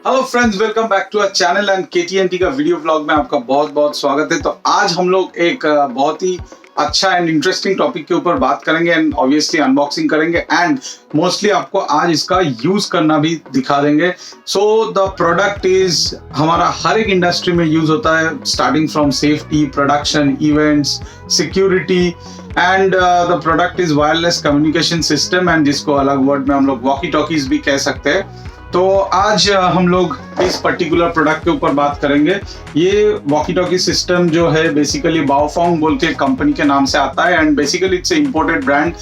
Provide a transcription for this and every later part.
Hello friends, welcome back to our channel and KTNT का video vlog में आपका बहुत बहुत स्वागत है। तो आज हम लोग एक बहुत ही अच्छा एंड इंटरेस्टिंग टॉपिक के ऊपर बात करेंगे एंड ऑब्वियसली अनबॉक्सिंग करेंगे एंड मोस्टली आपको आज इसका यूज करना भी दिखा देंगे। सो द प्रोडक्ट इज हमारा हर एक इंडस्ट्री में यूज होता है, starting from safety, production, events, security and the product is wireless communication system and जिसको अलग वर्ड में हम लोग वॉकी टॉकीज भी कह सकते हैं। तो आज हम लोग इस पर्टिकुलर प्रोडक्ट के ऊपर बात करेंगे। ये वॉकी टॉकी सिस्टम जो है बेसिकली बाओफोंग बोल के कंपनी के नाम से आता है and basically it's a imported brand.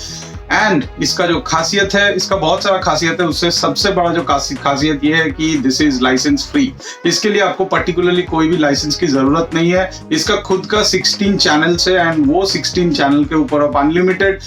And इसका जो खासियत है, इसका बहुत सारा खासियत है, उससे सबसे बड़ा जो खासियत ये है कि दिस इज लाइसेंस फ्री। इसके लिए आपको पर्टिकुलरली कोई भी लाइसेंस की जरूरत नहीं है। इसका खुद का 16 चैनल्स है एंड वो 16 चैनल के ऊपर आप अनलिमिटेड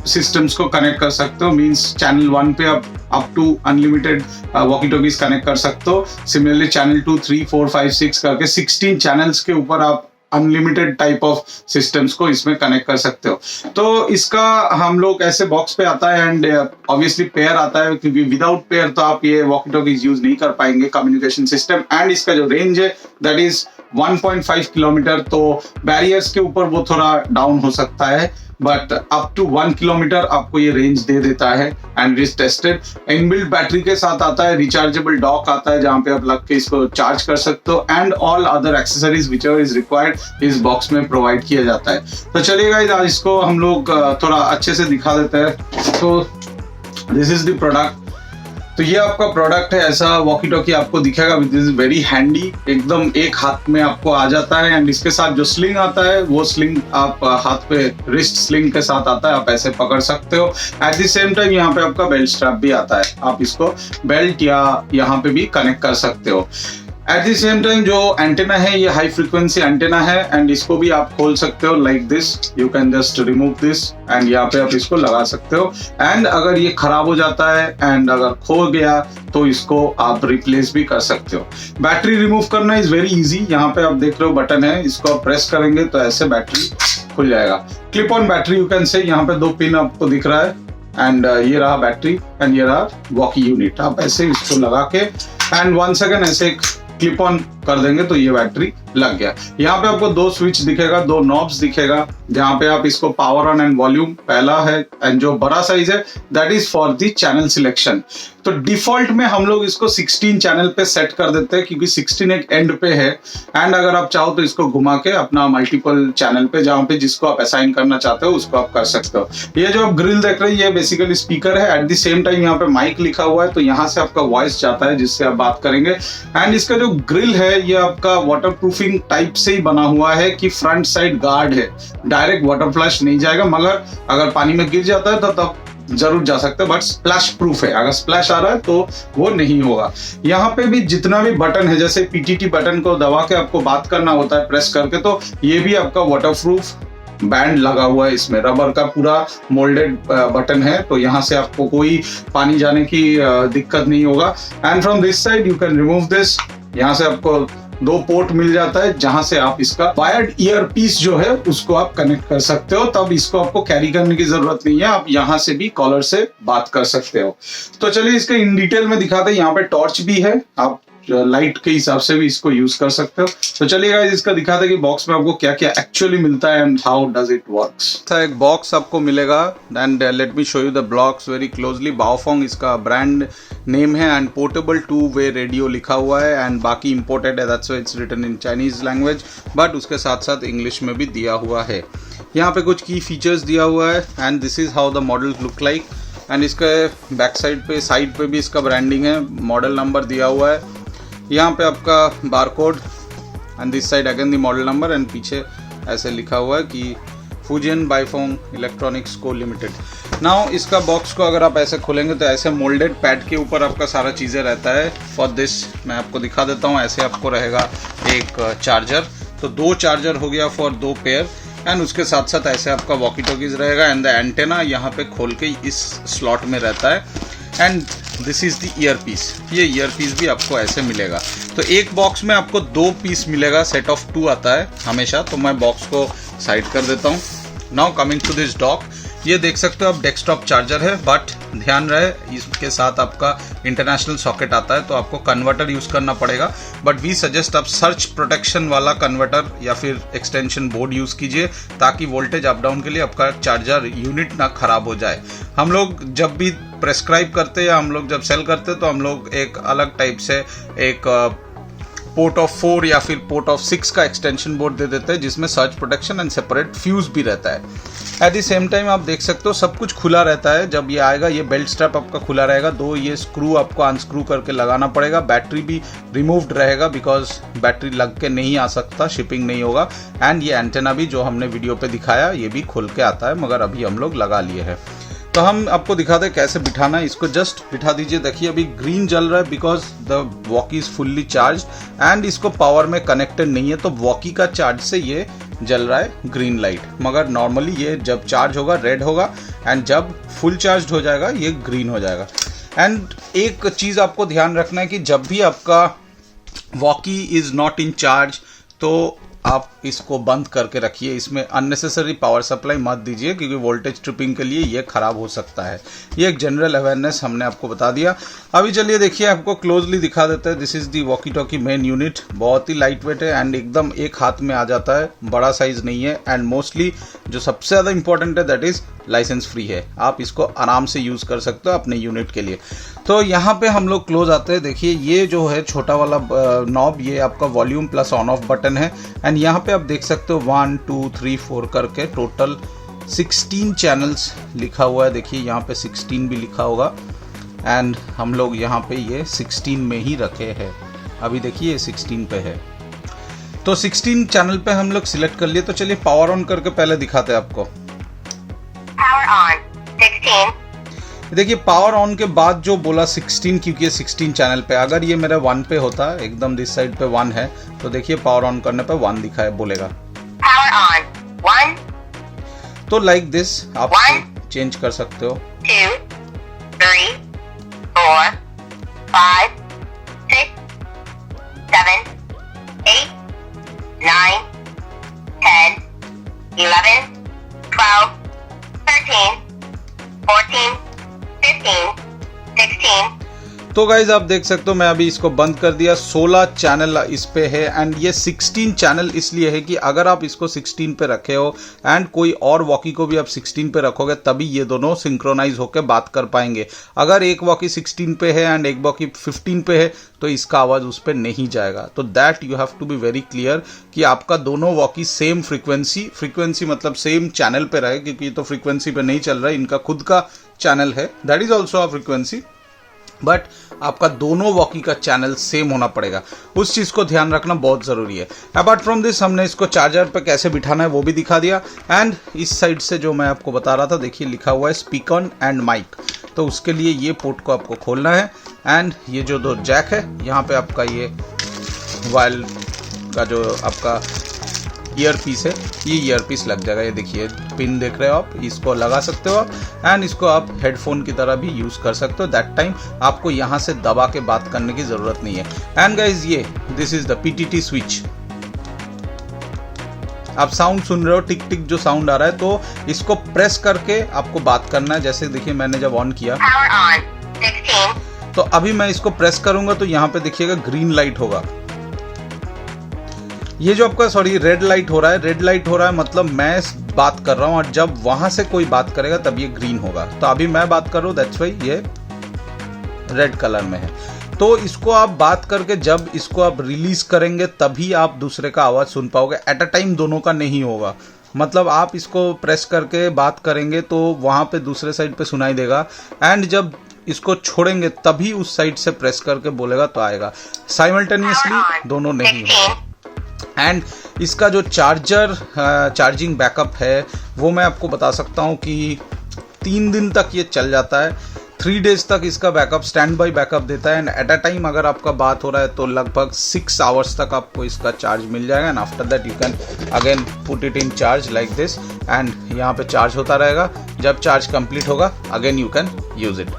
सिस्टम्स को कनेक्ट कर सकते हो। मींस चैनल 1 पे आप up to unlimited walkie talkies connect कर सकते हो। सिमिलरली चैनल 2, 3, 4, 5, 6 करके 16 चैनल्स के ऊपर आप अनलिमिटेड टाइप ऑफ सिस्टम्स को इसमें कनेक्ट कर सकते हो। तो इसका हम लोग ऐसे बॉक्स पे आता है एंड ऑब्वियसली पेयर आता है, क्योंकि विदाउट पेयर तो आप ये वॉकी टॉकीज यूज नहीं कर पाएंगे कम्युनिकेशन सिस्टम। एंड इसका जो रेंज है दैट इज 1.5 किलोमीटर। तो बैरियर्स के ऊपर वो थोड़ा डाउन हो सकता है, बट अप टू 1 किलोमीटर आपको ये रेंज दे देता है and is tested. Inbuilt battery के साथ आता है, रिचार्जेबल डॉक आता है जहां पे आप लग के इसको चार्ज कर सकते हो and all other accessories which ever is required इस बॉक्स में प्रोवाइड किया जाता है। तो चलिए गाइस, आज इसको हम लोग थोड़ा अच्छे से दिखा देते हैं। तो दिस इज द प्रोडक्ट। तो ये आपका प्रोडक्ट है, ऐसा वॉकी टॉकी आपको दिखेगा। दिस इज वेरी हैंडी, एकदम एक हाथ में आपको आ जाता है एंड इसके साथ जो स्लिंग आता है वो स्लिंग आप हाथ पे रिस्ट स्लिंग के साथ आता है, आप ऐसे पकड़ सकते हो। एट द सेम टाइम यहाँ पे आपका बेल्ट स्ट्रैप भी आता है, आप इसको बेल्ट या यहाँ पे भी कनेक्ट कर सकते हो। एट द सेम टाइम जो एंटेना है ये हाई फ्रीक्वेंसी एंटेना है एंड इसको भी आप खोल सकते हो like this. You can just remove this and यहाँ पे आप इसको लगा सकते हो। एंड अगर ये खराब हो जाता है एंड अगर खो गया तो इसको आप रिप्लेस भी कर सकते हो। बैटरी रिमूव करना इज वेरी इजी। यहाँ पे आप देख रहे हो बटन है, इसको आप प्रेस करेंगे तो ऐसे बैटरी खुल जाएगा। Clip on battery you can say. यहाँ पे 2 पिन आपको दिख रहा है एंड ये रहा बैटरी एंड ये रहा वॉकी यूनिट। आप ऐसे इसको लगा के एंड 1 सेकेंड ऐसे क्लिप ऑन कर देंगे तो ये बैटरी लग गया। यहाँ पे आपको 2 स्विच दिखेगा, 2 नॉब्स दिखेगा जहाँ पे आप इसको पावर ऑन एंड वॉल्यूम पहला है एंड जो बड़ा साइज है that is for the channel selection. तो डिफॉल्ट में हम लोग इसको 16 चैनल पे सेट कर देते हैं क्योंकि 16 एक एंड पे है एंड अगर आप चाहो तो इसको घुमा के अपना मल्टीपल चैनल पे जहाँ पे जिसको आप असाइन करना चाहते हो उसको आप कर सकते हो। ये जो आप ग्रिल देख रहे हैं ये बेसिकली स्पीकर है। एट द सेम टाइम यहाँ पे माइक लिखा हुआ है तो यहाँ से आपका वॉइस जाता है जिससे आप बात करेंगे। एंड इसका जो ग्रिल है ये आपका वाटर प्रूफिंग टाइप से ही बना हुआ है कि फ्रंट साइड गार्ड है, डायरेक्ट वाटर फ्लैश नहीं जाएगा, मगर अगर पानी में गिर जाता है तो तब जरूर जा सकते हैं, बट स्प्लैश प्रूफ है। अगर स्प्लैश आ रहा है तो वो नहीं होगा। यहाँ पे भी जितना भी बटन है, जैसे PTT बटन को दबा के आपको बात करना होता है प्रेस करके, तो ये भी आपका वाटर प्रूफ बैंड लगा हुआ है। इसमें रबर का पूरा मोल्डेड बटन है तो यहाँ से आपको कोई पानी जाने की दिक्कत नहीं होगा। And from this side you can remove this. यहाँ से आपको 2 पोर्ट मिल जाता है जहां से आप इसका वायर्ड ईयरपीस जो है उसको आप कनेक्ट कर सकते हो। तब इसको आपको कैरी करने की जरूरत नहीं है, आप यहाँ से भी कॉलर से बात कर सकते हो। तो चलिए इसके इन डिटेल में दिखाते हैं। यहाँ पे टॉर्च भी है, आप लाइट के हिसाब से भी इसको यूज कर सकते हो। तो चलिए गाइस इसका दिखाते हैं कि बॉक्स में आपको क्या क्या एक्चुअली मिलता है and how does it works. एक बॉक्स आपको मिलेगा and let me show you the blocks very closely. Baofeng इसका ब्रांड नेम है एंड पोर्टेबल 2-वे रेडियो लिखा हुआ है एंड बाकी इंपोर्टेड है, that's why it's written in Chinese language, but उसके साथ साथ इंग्लिश में भी दिया हुआ है। यहाँ पे कुछ की फीचर्स दिया हुआ है and this is how the model look like. And इसके बैक साइड पे भी इसका ब्रांडिंग है, मॉडल नंबर दिया हुआ है। यहाँ पे आपका barcode and this side again the model number and पीछे ऐसे लिखा हुआ है कि फुजियन बाओफोंग इलेक्ट्रॉनिक्स को लिमिटेड। नाउ इसका बॉक्स को अगर आप ऐसे खोलेंगे तो ऐसे मोल्डेड पैड के ऊपर आपका सारा चीज़ें रहता है। फॉर दिस मैं आपको दिखा देता हूँ। ऐसे आपको रहेगा एक चार्जर, तो 2 चार्जर हो गया फॉर 2 पेयर एंड उसके साथ साथ ऐसे आपका वॉकी टॉकीज रहेगा एंड द एंटेना यहाँ पे खोल के इस स्लॉट में रहता है। And this is the ear piece. ये ईयर पीस भी आपको ऐसे मिलेगा। तो एक बॉक्स में आपको 2 पीस मिलेगा, सेट ऑफ 2 आता है हमेशा। तो मैं बॉक्स को साइड कर देता हूँ। Now coming to this dock, ये देख सकते हो आप डेस्कटॉप चार्जर है, बट ध्यान रहे इसके साथ आपका इंटरनेशनल सॉकेट आता है तो आपको कन्वर्टर यूज़ करना पड़ेगा। बट वी सजेस्ट आप सर्च प्रोटेक्शन वाला कन्वर्टर या फिर एक्सटेंशन बोर्ड यूज़ कीजिए ताकि वोल्टेज अप डाउन के लिए आपका चार्जर यूनिट ना खराब हो जाए। हम लोग जब भी प्रेस्क्राइब करते या हम लोग जब सेल करते तो हम लोग एक अलग टाइप से एक पोर्ट ऑफ 4 या फिर पोर्ट ऑफ 6 का एक्सटेंशन बोर्ड दे देते हैं जिसमें search protection and separate fuse भी रहता है। एट द सेम टाइम आप देख सकते हो सब कुछ खुला रहता है। जब ये आएगा ये बेल्ट स्ट्रैप आपका खुला रहेगा, दो ये स्क्रू आपको अनस्क्रू करके लगाना पड़ेगा। बैटरी भी रिमूव्ड रहेगा बिकॉज बैटरी लग के नहीं आ सकता, शिपिंग नहीं होगा। एंड ये एंटेना भी जो हमने वीडियो पे दिखाया ये भी खुल के आता है, मगर अभी हम लोग लगा लिए हैं। तो हम आपको दिखाते हैं कैसे बिठाना है। इसको जस्ट बिठा दीजिए। देखिए अभी ग्रीन जल रहा है because the walkie is fully charge and इसको पावर में कनेक्टेड नहीं है, तो वॉकी का चार्ज से ये जल रहा है ग्रीन लाइट। मगर नॉर्मली ये जब चार्ज होगा रेड होगा एंड जब फुल चार्ज हो जाएगा ये ग्रीन हो जाएगा। एंड एक चीज़ आपको ध्यान रखना है कि जब भी आपका walkie is not in charge तो आप इसको बंद करके रखिए। इसमें अननेसेसरी पावर सप्लाई मत दीजिए क्योंकि वोल्टेज ट्रिपिंग के लिए ये खराब हो सकता है। ये एक जनरल अवेयरनेस हमने आपको बता दिया। अभी चलिए देखिए आपको क्लोजली दिखा देते हैं। This is the walkie talkie main unit. बहुत ही लाइट वेट है एंड एकदम एक हाथ में आ जाता है, बड़ा साइज नहीं है। एंड मोस्टली जो सबसे ज़्यादा इंपॉर्टेंट है दैट इज लाइसेंस फ्री है। आप इसको आराम से यूज़ कर सकते हो अपने यूनिट के लिए। तो यहाँ पे हम लोग क्लोज आते हैं। देखिए ये जो है छोटा वाला नॉब ये आपका volume plus on off button है। एंड यहाँ पे आप देख सकते हो 1 2 3 4 करके टोटल 16 चैनल्स लिखा हुआ है। देखिए यहाँ पे 16 भी लिखा होगा एंड हम लोग यहाँ पे ये 16 में ही रखे हैं। अभी देखिए 16 पे है तो 16 चैनल पे हम लोग सिलेक्ट कर लिए। तो चलिए पावर ऑन करके पहले दिखाते हैं आपको। Power on 16। देखिए पावर ऑन के बाद जो बोला 16 क्योंकि ये 16 चैनल पे, अगर ये मेरा 1 पे होता एकदम दिस साइड पे 1 है तो देखिए पावर ऑन करने पे 1 दिखाए बोलेगा। Power on 1। तो लाइक दिस आप चेंज कर सकते हो। 2 3 4 5 6 7 8 9 10 11 12 13 14 15 16। तो गाइज आप देख सकते हो मैं अभी इसको बंद कर दिया। 16 चैनल इस पे है एंड ये 16 चैनल इसलिए है कि अगर आप इसको 16 पे रखे हो एंड कोई और वॉकी को भी आप 16 पे रखोगे तभी ये दोनों सिंक्रोनाइज होकर बात कर पाएंगे। अगर एक वॉकी 16 पे है एंड एक वॉकी 15 पे है तो इसका आवाज़ उस पर नहीं जाएगा। तो that you have to be very clear कि आपका दोनों वॉकी सेम फ्रीक्वेंसी मतलब सेम चैनल पे रहे, क्योंकि ये तो फ्रीक्वेंसी पे नहीं चल रहा है, इनका खुद का चैनल है that is also a frequency, but आपका दोनों वॉकी का चैनल सेम होना पड़ेगा। उस चीज़ को ध्यान रखना बहुत ज़रूरी है। अपार्ट फ्रॉम दिस हमने इसको चार्जर पे कैसे बिठाना है वो भी दिखा दिया। एंड इस साइड से जो मैं आपको बता रहा था देखिए लिखा हुआ है स्पीकर एंड माइक। तो उसके लिए ये पोर्ट को आपको खोलना है एंड ये जो दो जैक है यहाँ पे आपका ये वायल का जो आपका ईयर पीस है ये ईयर पीस लग जाएगा। ये देखिए पिन देख रहे हो आप, इसको लगा सकते हो आप एंड इसको आप हेडफोन की तरह भी यूज़ कर सकते हो। दैट टाइम आपको यहाँ से दबा के बात करने की ज़रूरत नहीं है। एंड गाइज ये this is the PTT switch. आप साउंड सुन रहे हो टिक टिक जो साउंड आ रहा है, तो इसको प्रेस करके आपको बात करना है। जैसे देखिए मैंने जब ऑन किया तो अभी मैं इसको प्रेस करूंगा तो यहाँ पे देखिएगा ग्रीन लाइट होगा। ये जो आपका रेड लाइट हो रहा है, रेड लाइट हो रहा है मतलब मैं बात कर रहा हूँ और जब वहां से कोई बात करेगा तब ये ग्रीन होगा। तो अभी मैं बात कर रहा हूँ दैट्स व्हाई ये रेड कलर में है। तो इसको आप बात करके जब इसको आप रिलीज करेंगे तभी आप दूसरे का आवाज़ सुन पाओगे। एट अ टाइम दोनों का नहीं होगा। मतलब आप इसको प्रेस करके बात करेंगे तो वहाँ पे दूसरे साइड पे सुनाई देगा एंड जब इसको छोड़ेंगे तभी उस साइड से प्रेस करके बोलेगा तो आएगा। साइमल्टेनियसली दोनों नहीं होगा। एंड इसका जो चार्जिंग बैकअप है वो मैं आपको बता सकता हूँ कि 3 दिन तक ये चल जाता है। 3 डेज तक इसका बैकअप स्टैंड बाई बैकअप देता है एंड एट अ टाइम अगर आपका बात हो रहा है तो लगभग 6 आवर्स तक आपको इसका चार्ज मिल जाएगा। And after that you can again put it in charge like this and यहाँ पे चार्ज होता रहेगा। जब चार्ज कंप्लीट होगा again you can use it.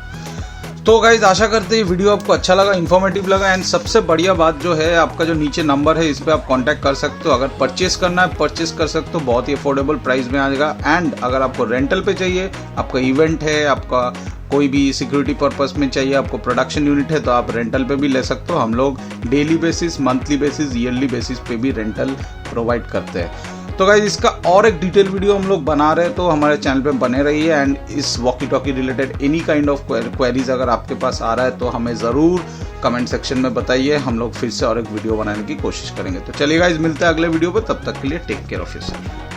तो गाइज आशा करते हैं वीडियो आपको अच्छा लगा, इन्फॉर्मेटिव लगा एंड सबसे बढ़िया बात जो है आपका जो नीचे नंबर है इस पर आप कांटेक्ट कर सकते हो। अगर परचेस करना है परचेस कर सकते हो, बहुत ही अफोर्डेबल प्राइस में आ जाएगा। एंड अगर आपको रेंटल पे चाहिए, आपका इवेंट है, आपका कोई भी सिक्योरिटी पर्पस में चाहिए, आपको प्रोडक्शन यूनिट है, तो आप रेंटल पे भी ले सकते हो। हम लोग daily basis, monthly basis, yearly basis पे भी रेंटल प्रोवाइड करते हैं। तो गाइज इसका और एक डिटेल वीडियो हम लोग बना रहे हैं, तो हमारे चैनल पे बने रहिए। एंड इस walkie talkie related any kind of queries अगर आपके पास आ रहा है तो हमें ज़रूर कमेंट सेक्शन में बताइए, हम लोग फिर से और एक वीडियो बनाने की कोशिश करेंगे। तो चलिए गाइज मिलते हैं अगले वीडियो पे, तब तक के लिए टेक केयर ऑफ योरसेल्फ।